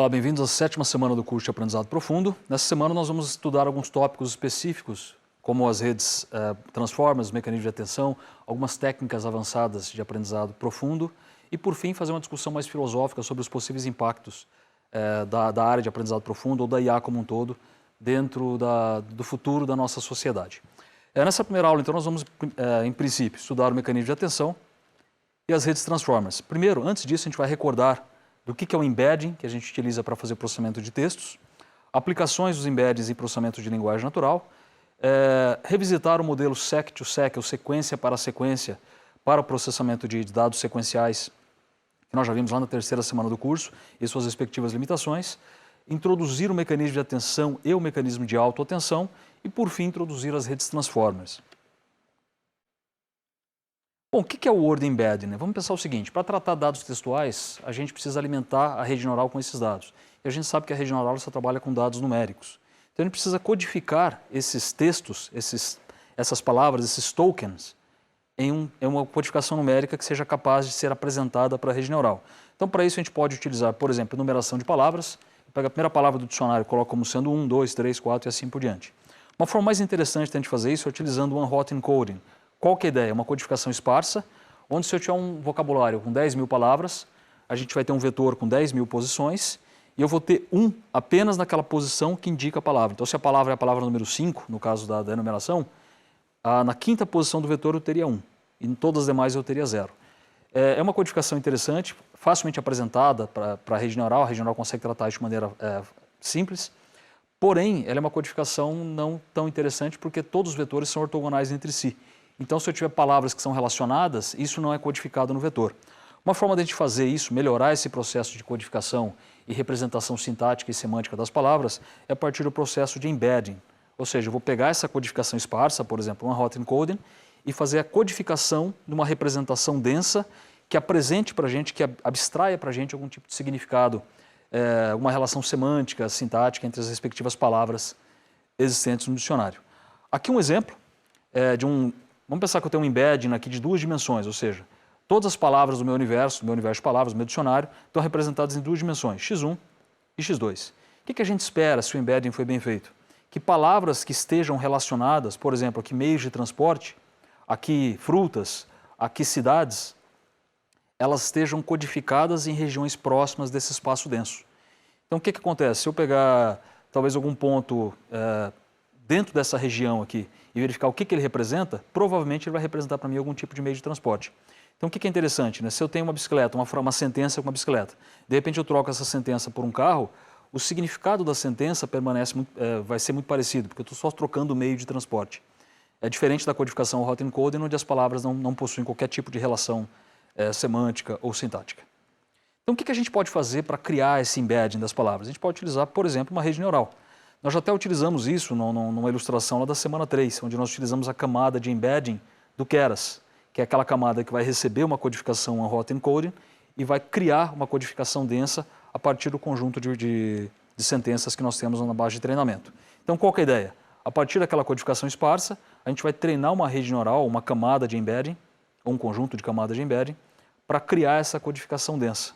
Olá, bem-vindos à sétima semana do curso de Aprendizado Profundo. Nessa semana nós vamos estudar alguns tópicos específicos, como as redes Transformers, mecanismos de atenção, algumas técnicas avançadas de aprendizado profundo e, por fim, fazer uma discussão mais filosófica sobre os possíveis impactos da área de aprendizado profundo ou da IA como um todo dentro do futuro da nossa sociedade. Nessa primeira aula, então, nós vamos, em princípio, estudar o mecanismo de atenção e as redes Transformers. Primeiro, antes disso, a gente vai recordar do que é o embedding, que a gente utiliza para fazer processamento de textos, aplicações dos embeddings em processamento de linguagem natural, revisitar o modelo SEQ-to-SEQ, ou sequência para sequência, para o processamento de dados sequenciais, que nós já vimos lá na terceira semana do curso, e suas respectivas limitações, introduzir o mecanismo de atenção e o mecanismo de autoatenção, e, por fim, introduzir as redes Transformers. Bom, o que é o Word Embedding? Vamos pensar o seguinte, para tratar dados textuais, a gente precisa alimentar a rede neural com esses dados. E a gente sabe que a rede neural só trabalha com dados numéricos. Então a gente precisa codificar esses textos, essas palavras, esses tokens, em uma codificação numérica que seja capaz de ser apresentada para a rede neural. Então para isso a gente pode utilizar, por exemplo, enumeração de palavras. Pega a primeira palavra do dicionário, coloca como sendo 1, 2, 3, 4 e assim por diante. Uma forma mais interessante de a gente fazer isso é utilizando o One-Hot Encoding. Qual que é a ideia? Uma codificação esparsa, onde se eu tiver um vocabulário com 10.000 palavras, a gente vai ter um vetor com 10.000 posições, e eu vou ter um apenas naquela posição que indica a palavra. Então, se a palavra é a palavra número 5, no caso da enumeração, na quinta posição do vetor eu teria 1, e em todas as demais eu teria 0. É uma codificação interessante, facilmente apresentada para a rede neural consegue tratar isso de maneira simples, porém, ela é uma codificação não tão interessante porque todos os vetores são ortogonais entre si. Então, se eu tiver palavras que são relacionadas, isso não é codificado no vetor. Uma forma de a gente fazer isso, melhorar esse processo de codificação e representação sintática e semântica das palavras, é a partir do processo de embedding. Ou seja, eu vou pegar essa codificação esparsa, por exemplo, um One-Hot Encoding, e fazer a codificação de uma representação densa que apresente para a gente, que abstraia para a gente algum tipo de significado, uma relação semântica, sintática entre as respectivas palavras existentes no dicionário. Aqui um exemplo Vamos pensar que eu tenho um embedding aqui de 2 dimensões, ou seja, todas as palavras do meu universo de palavras, do meu dicionário, estão representadas em 2 dimensões, x1 e x2. O que a gente espera se o embedding foi bem feito? Que palavras que estejam relacionadas, por exemplo, aqui meios de transporte, aqui frutas, aqui cidades, elas estejam codificadas em regiões próximas desse espaço denso. Então o que acontece? Se eu pegar talvez algum ponto dentro dessa região aqui e verificar o que ele representa, provavelmente ele vai representar para mim algum tipo de meio de transporte. Então o que é interessante, né? Se eu tenho uma bicicleta, uma sentença com uma bicicleta, de repente eu troco essa sentença por um carro, o significado da sentença vai ser muito parecido, porque eu estou só trocando o meio de transporte. É diferente da codificação One-Hot Encoding, onde as palavras não possuem qualquer tipo de relação semântica ou sintática. Então o que a gente pode fazer para criar esse embedding das palavras? A gente pode utilizar, por exemplo, uma rede neural. Nós já até utilizamos isso numa ilustração lá da semana 3, onde nós utilizamos a camada de embedding do Keras, que é aquela camada que vai receber uma codificação One-Hot Encoding e vai criar uma codificação densa a partir do conjunto de sentenças que nós temos na base de treinamento. Então, qual que é a ideia? A partir daquela codificação esparsa, a gente vai treinar uma rede neural, uma camada de embedding, ou um conjunto de camadas de embedding, para criar essa codificação densa.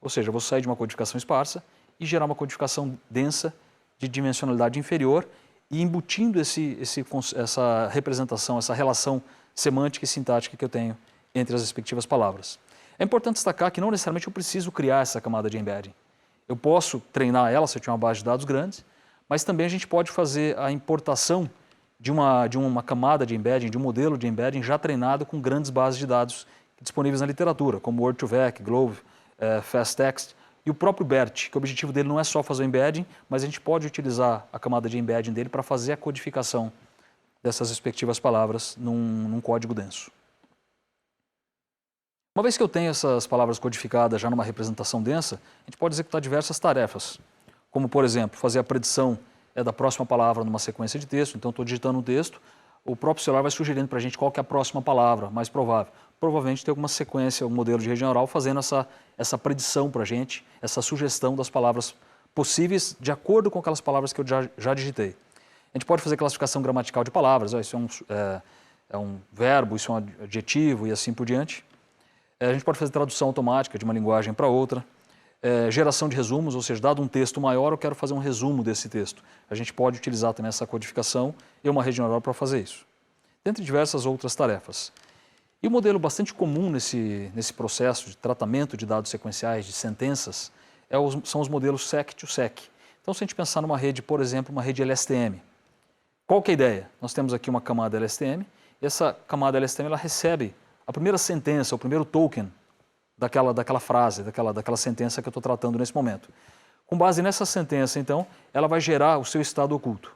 Ou seja, eu vou sair de uma codificação esparsa e gerar uma codificação densa de dimensionalidade inferior e embutindo essa representação, essa relação semântica e sintática que eu tenho entre as respectivas palavras. É importante destacar que não necessariamente eu preciso criar essa camada de embedding. Eu posso treinar ela se eu tiver uma base de dados grande, mas também a gente pode fazer a importação de uma camada de embedding, de um modelo de embedding já treinado com grandes bases de dados disponíveis na literatura, como Word2Vec, Glove, FastText, e o próprio BERT, que o objetivo dele não é só fazer o embedding, mas a gente pode utilizar a camada de embedding dele para fazer a codificação dessas respectivas palavras num código denso. Uma vez que eu tenho essas palavras codificadas já numa representação densa, a gente pode executar diversas tarefas, como, por exemplo, fazer a predição da próxima palavra numa sequência de texto. Então, estou digitando um texto, o próprio celular vai sugerindo para a gente qual que é a próxima palavra mais provável. Provavelmente tem alguma sequência, um modelo de rede neural fazendo essa predição para a gente, essa sugestão das palavras possíveis de acordo com aquelas palavras que eu já digitei. A gente pode fazer classificação gramatical de palavras, isso é um verbo, isso é um adjetivo e assim por diante. A gente pode fazer tradução automática de uma linguagem para outra. Geração de resumos, ou seja, dado um texto maior, eu quero fazer um resumo desse texto. A gente pode utilizar também essa codificação e uma rede neural para fazer isso. Dentre diversas outras tarefas. E o modelo bastante comum nesse processo de tratamento de dados sequenciais, de sentenças, são os modelos SEC-to-SEC. Então, se a gente pensar numa rede, por exemplo, uma rede LSTM, qual que é a ideia? Nós temos aqui uma camada LSTM, e essa camada LSTM ela recebe a primeira sentença, o primeiro token daquela frase, daquela sentença que eu estou tratando nesse momento. Com base nessa sentença, então, ela vai gerar o seu estado oculto.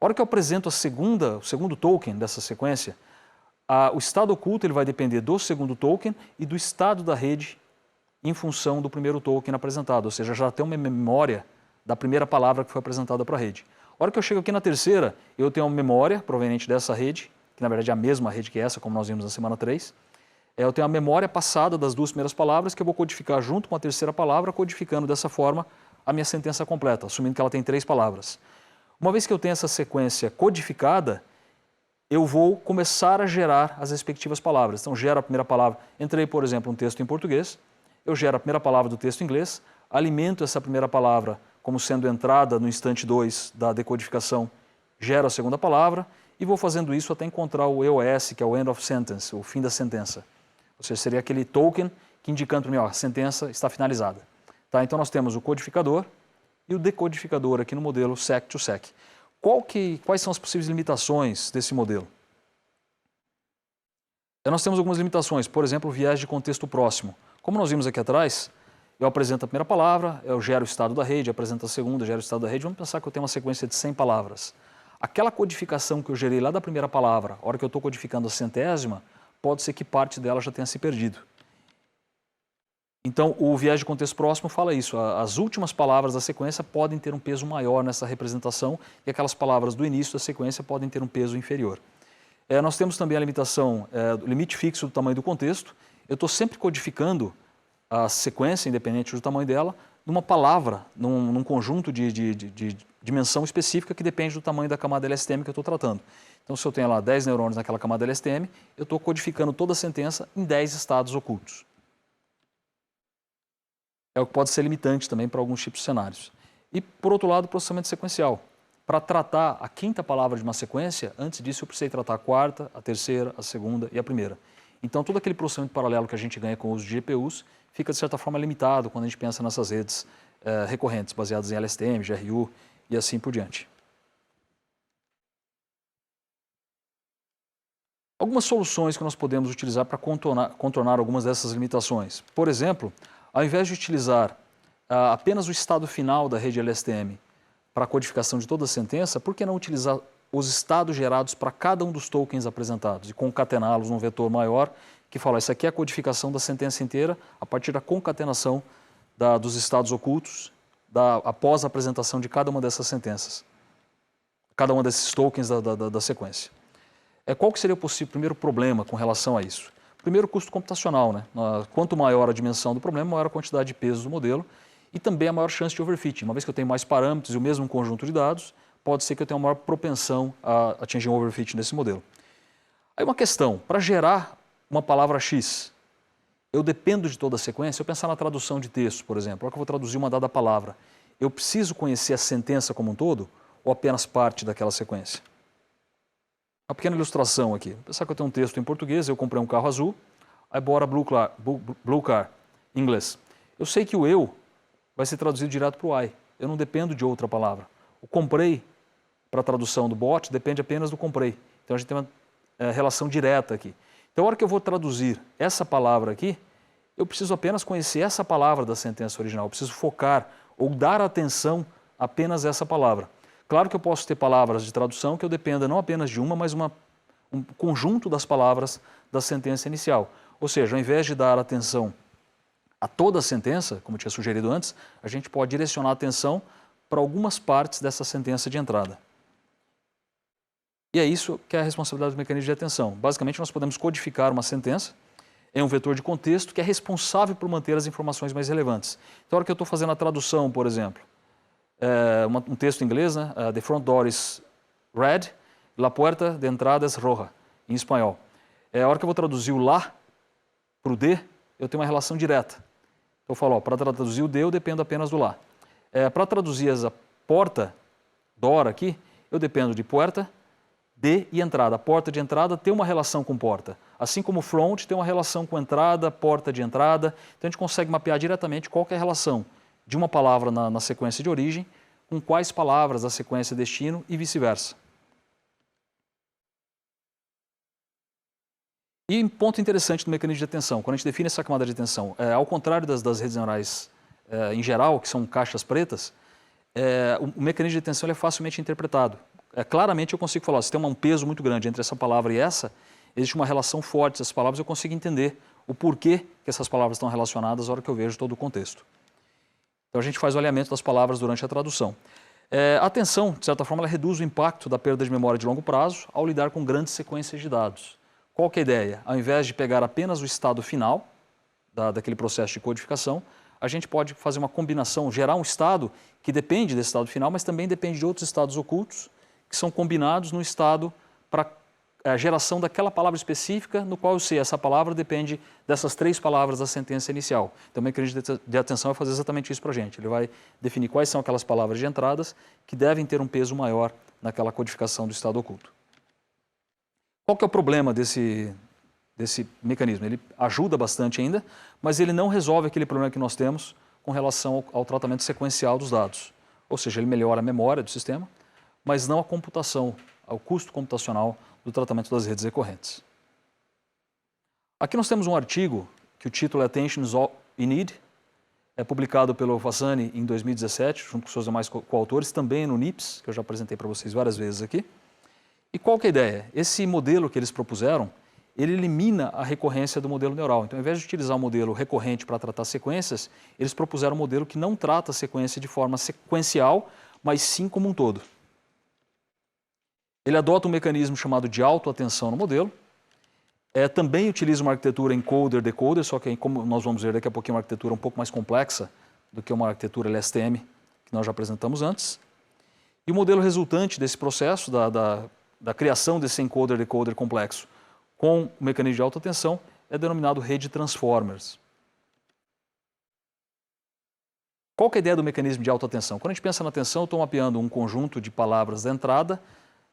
A hora que eu apresento o segundo token dessa sequência, o estado oculto ele vai depender do segundo token e do estado da rede em função do primeiro token apresentado, ou seja, já tem uma memória da primeira palavra que foi apresentada para a rede. A hora que eu chego aqui na terceira, eu tenho uma memória proveniente dessa rede, que na verdade é a mesma rede que essa, como nós vimos na semana 3. Eu tenho a memória passada das duas primeiras palavras que eu vou codificar junto com a terceira palavra, codificando dessa forma a minha sentença completa, assumindo que ela tem 3 palavras. Uma vez que eu tenho essa sequência codificada, eu vou começar a gerar as respectivas palavras. Então, gero a primeira palavra. Entrei, por exemplo, um texto em português, eu gero a primeira palavra do texto em inglês, alimento essa primeira palavra como sendo entrada no instante 2 da decodificação, gero a segunda palavra e vou fazendo isso até encontrar o EOS, que é o End of Sentence, o fim da sentença. Ou seja, seria aquele token que indicando para mim, ó, a sentença está finalizada. Tá? Então, nós temos o codificador e o decodificador aqui no modelo SEC-to-SEC. Quais são as possíveis limitações desse modelo? Nós temos algumas limitações, por exemplo, o viés de contexto próximo. Como nós vimos aqui atrás, eu apresento a primeira palavra, eu gero o estado da rede, apresento a segunda, gero o estado da rede. Vamos pensar que eu tenho uma sequência de 100 palavras. Aquela codificação que eu gerei lá da primeira palavra, a hora que eu estou codificando a centésima, pode ser que parte dela já tenha se perdido. Então, o viés de contexto próximo fala isso. As últimas palavras da sequência podem ter um peso maior nessa representação e aquelas palavras do início da sequência podem ter um peso inferior. Nós temos também a limitação do limite fixo do tamanho do contexto. Eu estou sempre codificando a sequência, independente do tamanho dela, numa palavra, num conjunto de dimensão específica que depende do tamanho da camada LSTM que eu estou tratando. Então, se eu tenho lá 10 neurônios naquela camada LSTM, eu estou codificando toda a sentença em 10 estados ocultos. É o que pode ser limitante também para alguns tipos de cenários. E, por outro lado, o processamento sequencial. Para tratar a quinta palavra de uma sequência, antes disso eu precisei tratar a quarta, a terceira, a segunda e a primeira. Então, todo aquele processamento paralelo que a gente ganha com o uso de GPUs fica, de certa forma, limitado quando a gente pensa nessas redes recorrentes, baseadas em LSTM, GRU e assim por diante. Algumas soluções que nós podemos utilizar para contornar algumas dessas limitações. Por exemplo, ao invés de utilizar apenas o estado final da rede LSTM para a codificação de toda a sentença, por que não utilizar os estados gerados para cada um dos tokens apresentados e concatená-los num vetor maior que fala, isso aqui é a codificação da sentença inteira a partir da concatenação dos estados ocultos após a apresentação de cada uma dessas sentenças, cada um desses tokens da sequência. Qual que seria o primeiro problema com relação a isso? Primeiro, o custo computacional, né? Quanto maior a dimensão do problema, maior a quantidade de pesos do modelo e também a maior chance de overfitting. Uma vez que eu tenho mais parâmetros e o mesmo conjunto de dados, pode ser que eu tenha uma maior propensão a atingir um overfitting desse modelo. Aí uma questão, para gerar uma palavra X, eu dependo de toda a sequência. Se eu pensar na tradução de texto, por exemplo, a hora que eu vou traduzir uma dada palavra, eu preciso conhecer a sentença como um todo ou apenas parte daquela sequência? Uma pequena ilustração aqui. Vou pensar que eu tenho um texto em português, eu comprei um carro azul, I bought a blue car, em inglês. Eu sei que o eu vai ser traduzido direto para o I. Eu não dependo de outra palavra. O comprei, para a tradução do bot, depende apenas do comprei. Então a gente tem uma relação direta aqui. Então a hora que eu vou traduzir essa palavra aqui, eu preciso apenas conhecer essa palavra da sentença original. Eu preciso focar ou dar atenção apenas a essa palavra. Claro que eu posso ter palavras de tradução que eu dependa não apenas de uma, mas um conjunto das palavras da sentença inicial. Ou seja, ao invés de dar atenção a toda a sentença, como eu tinha sugerido antes, a gente pode direcionar a atenção para algumas partes dessa sentença de entrada. E é isso que é a responsabilidade do mecanismo de atenção. Basicamente, nós podemos codificar uma sentença em um vetor de contexto que é responsável por manter as informações mais relevantes. Então, a hora que eu estou fazendo a tradução, por exemplo, um texto em inglês, né? The front door is red, la puerta de entrada es roja, em espanhol. A hora que eu vou traduzir o lá para o de, eu tenho uma relação direta. Eu falo, para traduzir o de, eu dependo apenas do lá. Para traduzir essa porta, door aqui, eu dependo de puerta, de e entrada. A porta de entrada tem uma relação com porta. Assim como front tem uma relação com entrada, porta de entrada. Então a gente consegue mapear diretamente qual que é a relação de uma palavra na sequência de origem com quais palavras da sequência destino e vice-versa. E um ponto interessante do mecanismo de atenção, quando a gente define essa camada de atenção, ao contrário das redes neurais em geral, que são caixas pretas, o mecanismo de atenção é facilmente interpretado. Claramente eu consigo falar, se tem um peso muito grande entre essa palavra e essa, existe uma relação forte dessas palavras, eu consigo entender o porquê que essas palavras estão relacionadas na hora que eu vejo todo o contexto. Então a gente faz o alinhamento das palavras durante a tradução. A atenção, de certa forma, ela reduz o impacto da perda de memória de longo prazo ao lidar com grandes sequências de dados. Qual que é a ideia? Ao invés de pegar apenas o estado final daquele processo de codificação, a gente pode fazer uma combinação, gerar um estado que depende desse estado final, mas também depende de outros estados ocultos que são combinados no estado para a geração daquela palavra específica, no qual eu sei essa palavra depende dessas 3 palavras da sentença inicial. Então o mecanismo de atenção vai fazer exatamente isso para a gente. Ele vai definir quais são aquelas palavras de entradas que devem ter um peso maior naquela codificação do estado oculto. Qual que é o problema desse mecanismo? Ele ajuda bastante ainda, mas ele não resolve aquele problema que nós temos com relação ao tratamento sequencial dos dados. Ou seja, ele melhora a memória do sistema, mas não a computação, ao custo computacional do tratamento das redes recorrentes. Aqui nós temos um artigo que o título é Attention is All You Need, é publicado pelo Fassani em 2017, junto com seus demais coautores, também no NIPS, que eu já apresentei para vocês várias vezes aqui. E qual que é a ideia? Esse modelo que eles propuseram, ele elimina a recorrência do modelo neural. Então, ao invés de utilizar o modelo recorrente para tratar sequências, eles propuseram um modelo que não trata a sequência de forma sequencial, mas sim como um todo. Ele adota um mecanismo chamado de autoatenção no modelo, também utiliza uma arquitetura encoder-decoder, só que como nós vamos ver daqui a pouquinho, uma arquitetura um pouco mais complexa do que uma arquitetura LSTM, que nós já apresentamos antes. E o modelo resultante desse processo, da criação desse encoder-decoder complexo com o mecanismo de autoatenção, é denominado rede transformers. Qual que é a ideia do mecanismo de autoatenção? Quando a gente pensa na atenção, eu estou mapeando um conjunto de palavras da entrada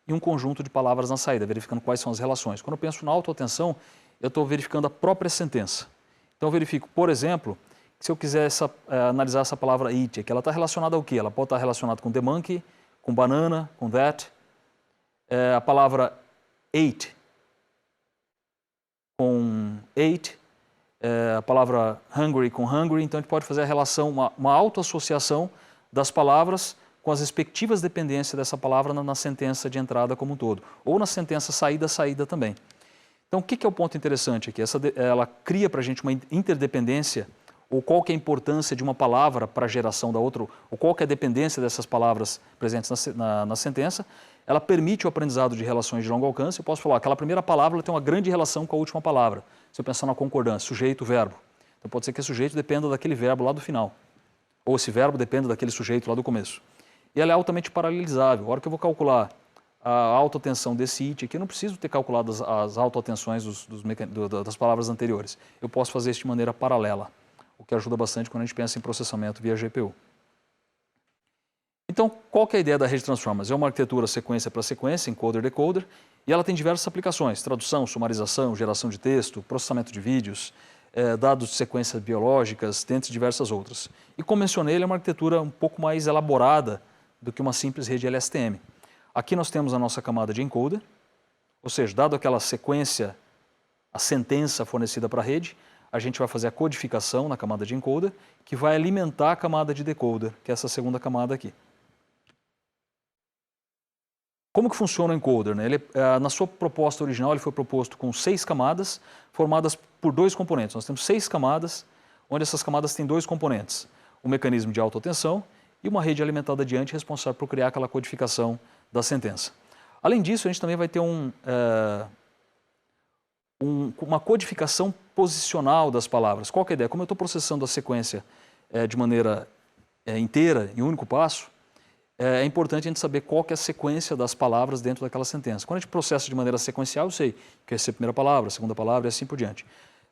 e um conjunto de palavras na saída, verificando quais são as relações. Quando eu penso na autoatenção, eu estou verificando a própria sentença. Então eu verifico, por exemplo, que se eu quiser analisar essa palavra eat, que ela está relacionada ao quê? Ela pode estar relacionada com the monkey, com banana, com that. A palavra ate, com ate. A palavra hungry com hungry. Então a gente pode fazer a relação, uma autoassociação das palavras com as respectivas dependências dessa palavra na sentença de entrada como um todo, ou na sentença saída também. Então, o que é o ponto interessante aqui? Ela cria para a gente uma interdependência, ou qual que é a importância de uma palavra para a geração da outra, ou qual que é a dependência dessas palavras presentes na sentença. Ela permite o aprendizado de relações de longo alcance. Eu posso falar, aquela primeira palavra tem uma grande relação com a última palavra. Se eu pensar na concordância, sujeito, verbo. Então, pode ser que esse sujeito dependa daquele verbo lá do final, ou esse verbo dependa daquele sujeito lá do começo. E ela é altamente paralelizável. A hora que eu vou calcular a autoatenção desse it aqui, eu não preciso ter calculado as autoatenções das palavras anteriores. Eu posso fazer isso de maneira paralela, o que ajuda bastante quando a gente pensa em processamento via GPU. Então, qual que é a ideia da rede Transformers? É uma arquitetura sequência para sequência, encoder-decoder, e ela tem diversas aplicações: tradução, sumarização, geração de texto, processamento de vídeos, dados de sequências biológicas, dentre diversas outras. E como mencionei, ele é uma arquitetura um pouco mais elaborada do que uma simples rede LSTM. Aqui nós temos a nossa camada de encoder, ou seja, dado aquela sequência, a sentença fornecida para a rede, a gente vai fazer a codificação na camada de encoder, que vai alimentar a camada de decoder, que é essa segunda camada aqui. Como que funciona o encoder? Né? Na sua proposta original, ele foi proposto com 6 camadas, formadas por 2 componentes. Nós temos 6 camadas, onde essas camadas têm 2 componentes: o mecanismo de autoatenção e uma rede alimentada adiante responsável por criar aquela codificação da sentença. Além disso, a gente também vai ter uma codificação posicional das palavras. Qual que é a ideia? Como eu estou processando a sequência de maneira inteira, em um único passo, é importante a gente saber qual que é a sequência das palavras dentro daquela sentença. Quando a gente processa de maneira sequencial, eu sei que essa é a primeira palavra, a segunda palavra e assim por diante.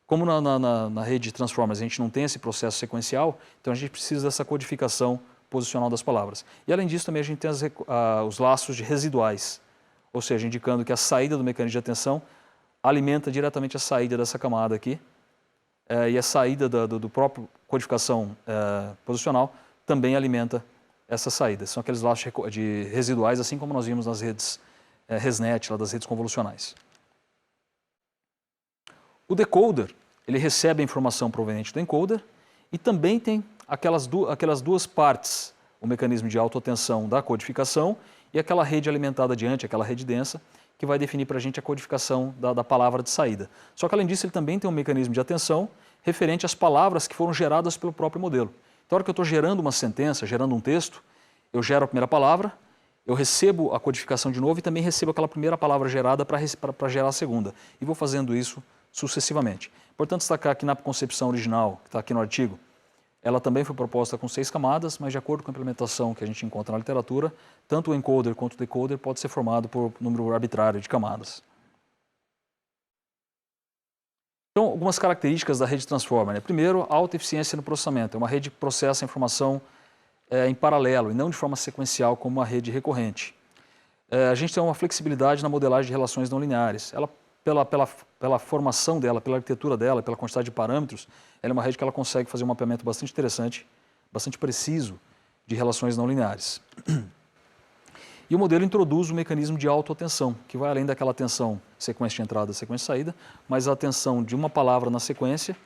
Como na rede Transformers a gente não tem esse processo sequencial, então a gente precisa dessa codificação posicional das palavras. E além disso também a gente tem os laços de residuais, ou seja, indicando que a saída do mecanismo de atenção alimenta diretamente a saída dessa camada aqui, e a saída do próprio codificação posicional também alimenta essa saída. São aqueles laços de residuais, assim como nós vimos nas redes ResNet, lá das redes convolucionais. O decoder, ele recebe a informação proveniente do encoder e também tem aquelas duas partes, o mecanismo de autoatenção da codificação e aquela rede alimentada adiante, aquela rede densa, que vai definir para a gente a codificação da palavra de saída. Só que além disso ele também tem um mecanismo de atenção referente às palavras que foram geradas pelo próprio modelo. Então, na hora que eu estou gerando uma sentença, gerando um texto, eu gero a primeira palavra, eu recebo a codificação de novo e também recebo aquela primeira palavra gerada para gerar a segunda. E vou fazendo isso sucessivamente. Importante destacar que na concepção original, que está aqui no artigo, ela também foi proposta com 6 camadas, mas de acordo com a implementação que a gente encontra na literatura, tanto o encoder quanto o decoder pode ser formado por número arbitrário de camadas. Então, algumas características da rede Transformer, né? Primeiro, alta eficiência no processamento. É uma rede que processa a informação em paralelo e não de forma sequencial como uma rede recorrente. A gente tem uma flexibilidade na modelagem de relações não lineares. Ela, pela formação dela, pela arquitetura dela, pela quantidade de parâmetros, ela é uma rede que ela consegue fazer um mapeamento bastante interessante, bastante preciso de relações não lineares. E o modelo introduz o mecanismo de autoatenção, que vai além daquela atenção sequência de entrada, sequência de saída, mas a atenção de uma palavra na sequência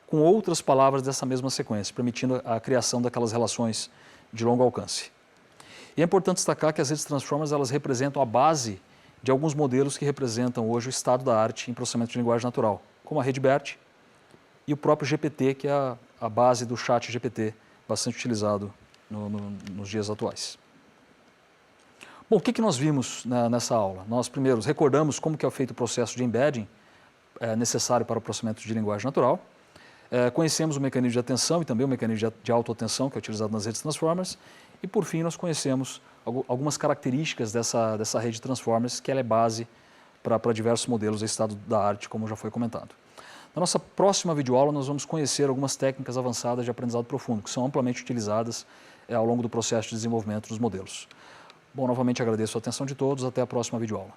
com outras palavras dessa mesma sequência, permitindo a criação daquelas relações de longo alcance. E é importante destacar que as redes Transformers elas representam a base de alguns modelos que representam hoje o estado da arte em processamento de linguagem natural, como a rede BERT e o próprio GPT, que é a base do chat GPT, bastante utilizado nos dias atuais. Bom, o que nós vimos nessa aula? Nós, primeiro, recordamos como que é feito o processo de embedding necessário para o processamento de linguagem natural. Conhecemos o mecanismo de atenção e também o mecanismo de autoatenção, que é utilizado nas redes Transformers. E, por fim, nós conhecemos algumas características dessa rede Transformers, que ela é base para diversos modelos de estado da arte, como já foi comentado. Na nossa próxima videoaula, nós vamos conhecer algumas técnicas avançadas de aprendizado profundo, que são amplamente utilizadas ao longo do processo de desenvolvimento dos modelos. Bom, novamente agradeço a atenção de todos. Até a próxima videoaula.